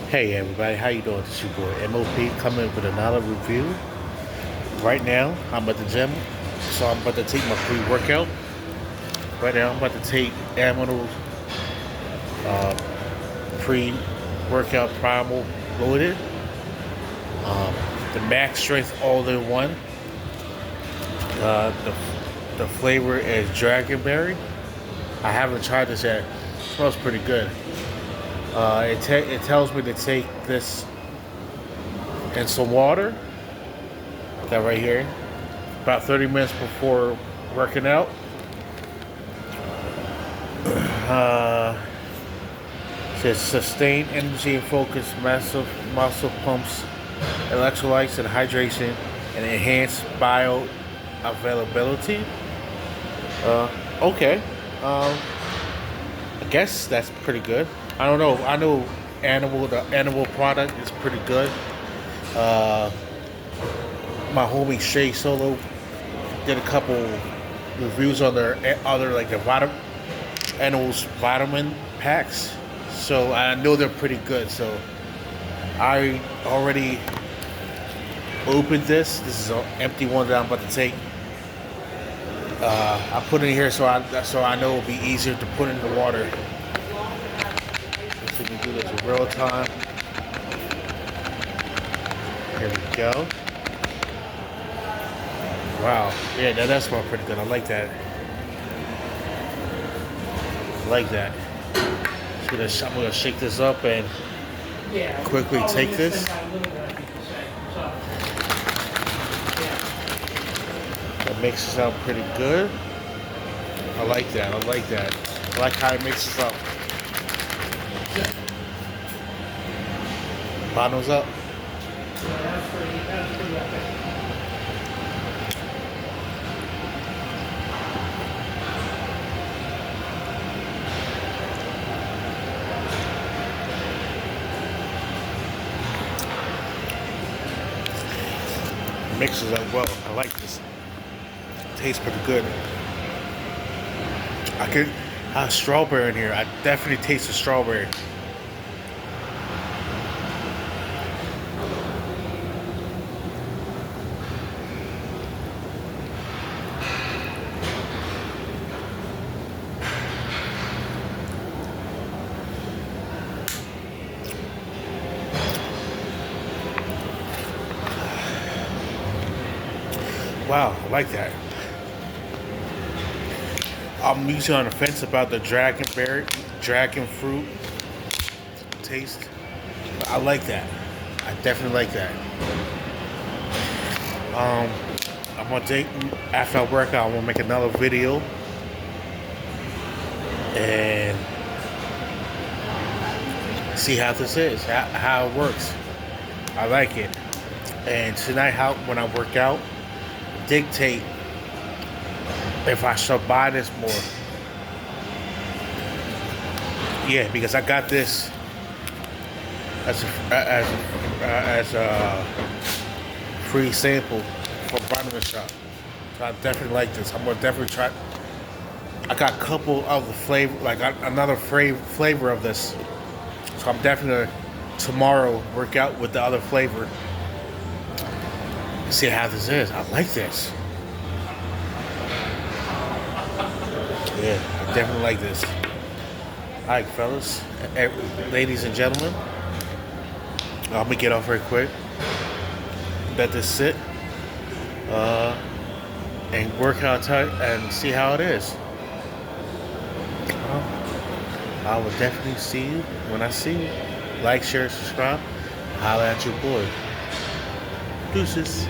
Hey everybody, how you doing? This your boy M.o.P coming with another review. Right now, I'm at the gym, so I'm about to take my pre-workout. Right now, I'm about to take Aminal's pre-workout Primal Loaded. The max strength all-in-one. The flavor is Dragonberry. I haven't tried this yet. It smells pretty good. It tells me to take this in some water. That right here. About 30 minutes before working out. Uh, Says sustain energy and focus, massive muscle pumps, electrolytes and hydration, and enhance bioavailability. Okay. I guess that's pretty good. I don't know. I know the animal product is pretty good. Uh, my homie Shay Solo did a couple reviews on their other like the animals vitamin packs, so I know they're pretty good. So I already opened this. This is an empty one that I'm about to take. I put it in here so I know it'll be easier to put in the water. So we can do this in real time. Here we go. Wow. Yeah, that smells pretty good. I like that. I like that. So I'm gonna shake this up and quickly take this. That mixes up pretty good. I like that. I like that. I like how it mixes up. Bottoms up. Mixes up well. I like this. Tastes pretty good. I could have strawberry in here. I definitely taste the strawberry. Wow, I like that. I'm usually on the fence about the dragon fruit taste. I like that. I definitely like that. I'm gonna take after I work out. I'm gonna make another video and see how this is, how it works. I like it. And tonight, when I work out, dictate if I should buy this more. Yeah, because I got this as a free sample from Vitamin Shop. So I definitely like this. I'm gonna definitely try. I got a couple of the flavor, like another flavor of this. So I'm definitely gonna tomorrow work out with the other flavor. See how this is. I like this. Yeah, I definitely like this. All right, fellas, ladies and gentlemen, I'm gonna get off very quick. Let this sit and work out tight and see how it is. I will definitely see you when I see you. Like, share, subscribe. Holla at your boy. Deuces.